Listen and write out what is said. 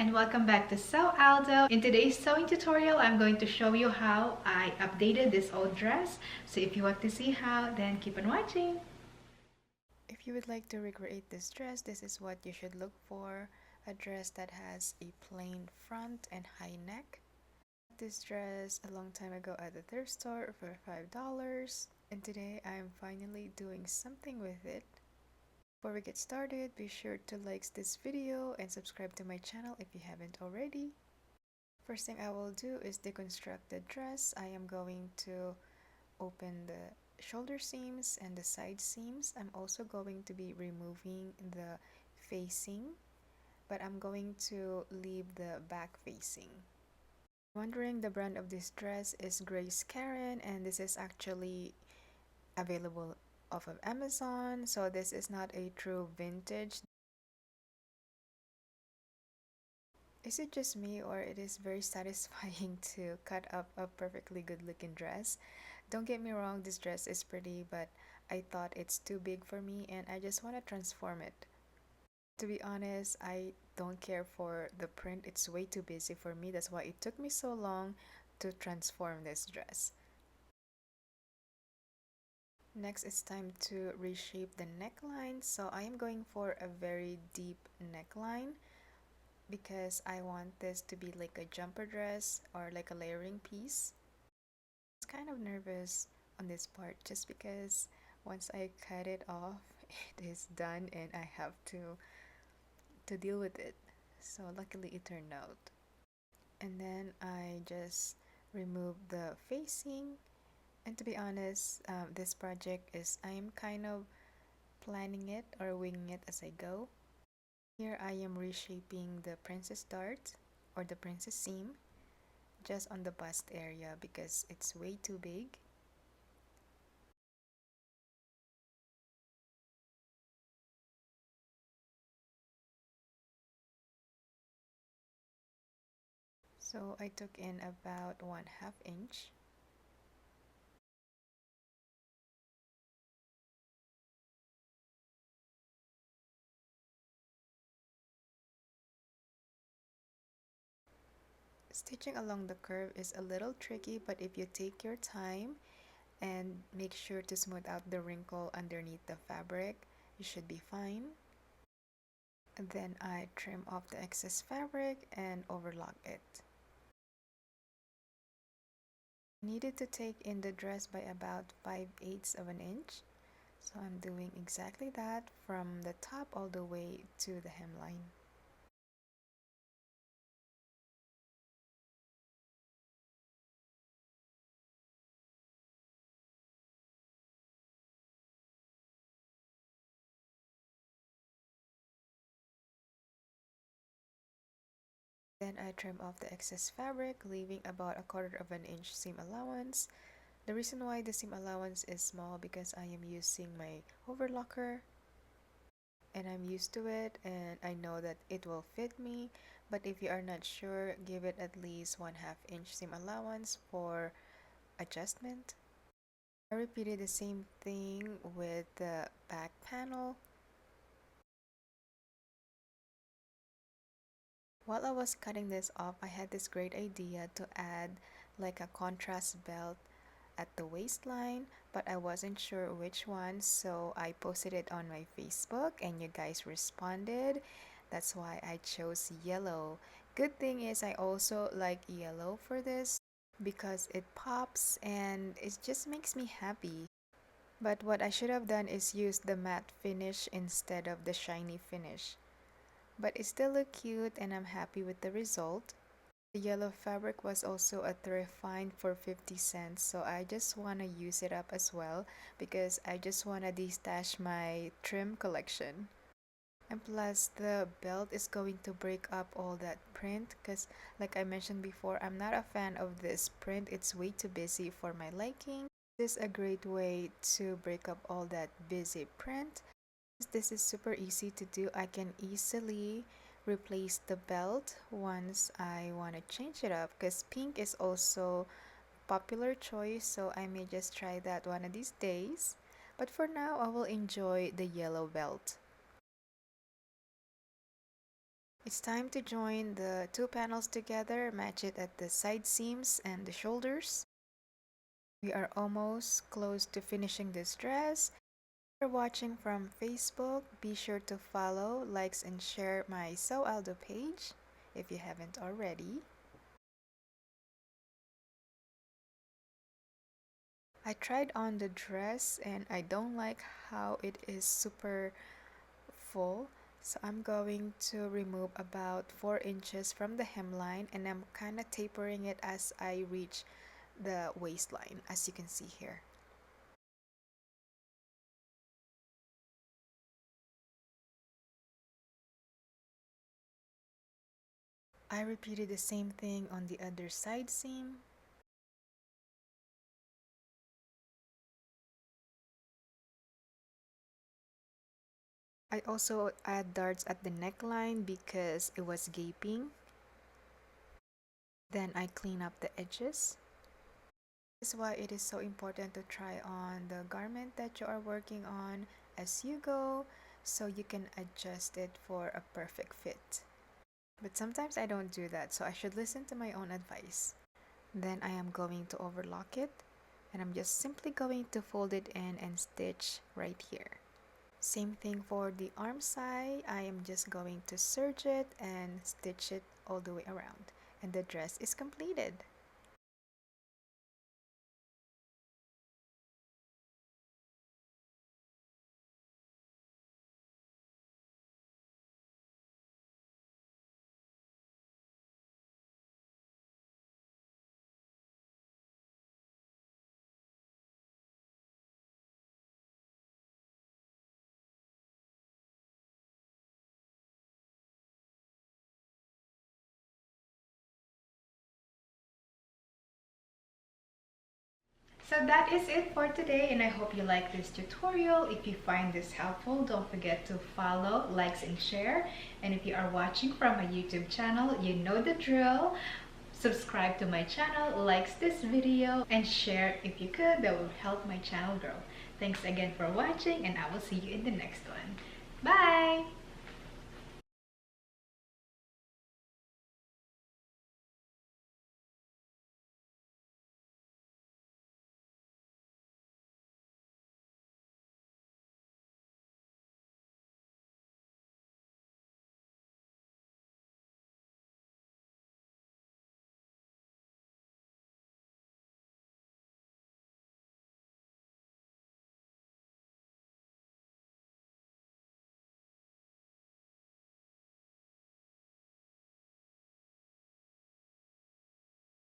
and welcome back to Sew Aldo. In today's sewing tutorial, I'm going to show you how I updated this old dress. So if you want to see how, then keep on watching. If you would like to recreate this dress, this is what you should look for. A dress that has a plain front and high neck. This dress a long time ago at the thrift store for $5, and today I am finally doing something with it. Before we get started, be sure to like this video and subscribe to my channel if you haven't already. First thing I will do is deconstruct the dress. I am going to open the shoulder seams and the side seams. I'm also going to be removing the facing, but I'm going to leave the back facing. Wondering, the brand of this dress is Grace Karen, and this is actually available off of Amazon, so this is not a true vintage. Is it just me, or it is very satisfying to cut up a perfectly good looking dress? Don't get me wrong, this dress is pretty, but I thought it's too big for me and I just want to transform it. To be honest, I don't care for the print. It's way too busy for me. That's why it took me so long to transform this dress. Next, it's time to reshape the neckline. So I am going for a very deep neckline because I want this to be like a jumper dress or like a layering piece. I was kind of nervous on this part just because once I cut it off, it is done and I have to deal with it. So luckily it turned out. And then I just removed the facing. And to be honest, this project is, I am kind of planning it or winging it as I go. Here I am reshaping the princess dart or the princess seam just on the bust area because it's way too big. So I took in about 1/2 inch. Stitching along the curve is a little tricky, but if you take your time and make sure to smooth out the wrinkle underneath the fabric, you should be fine. And then I trim off the excess fabric and overlock it. Needed to take in the dress by about 5/8 of an inch. So I'm doing exactly that from the top all the way to the hemline. Then I trim off the excess fabric, leaving about 1/4 of an inch seam allowance. The reason why the seam allowance is small because I am using my overlocker and I'm used to it and I know that it will fit me. But if you are not sure, give it at least 1/2 inch seam allowance for adjustment. I repeated the same thing with the back panel. While I was cutting this off, I had this great idea to add like a contrast belt at the waistline, but I wasn't sure which one, so I posted it on my Facebook and you guys responded. That's why I chose yellow. Good thing is I also like yellow for this because it pops and it just makes me happy. But what I should have done is use the matte finish instead of the shiny finish. But it still looked cute and I'm happy with the result. The yellow fabric was also a thrift find for 50 cents, so I just want to use it up as well because I just want to destash my trim collection. And plus the belt is going to break up all that print because like I mentioned before, I'm not a fan of this print. It's way too busy for my liking. This is a great way to break up all that busy print. This is super easy to do. I can easily replace the belt once I want to change it up because pink is also popular choice, so I may just try that one of these days. But for now, I will enjoy the yellow belt. It's time to join the two panels together, match it at the side seams and the shoulders. We are almost close to finishing this dress. If you're watching from Facebook, be sure to follow, likes, and share my Sew Aldo page if you haven't already. I tried on the dress and I don't like how it is super full, so I'm going to remove about 4 inches from the hemline, and I'm kind of tapering it as I reach the waistline, as you can see here. I repeated the same thing on the other side seam. I also add darts at the neckline because it was gaping. Then I clean up the edges. This is why it is so important to try on the garment that you are working on as you go, so you can adjust it for a perfect fit. But sometimes I don't do that, so I should listen to my own advice. Then I am going to overlock it, and I'm just simply going to fold it in and stitch right here. Same thing for the arm side. I am just going to serge it and stitch it all the way around, and the dress is completed. So that is it for today, and I hope you like this tutorial. If you find this helpful, don't forget to follow, likes, and share. And if you are watching from my YouTube channel, you know the drill. Subscribe to my channel, likes this video, and share if you could. That will help my channel grow. Thanks again for watching, and I will see you in the next one. Bye!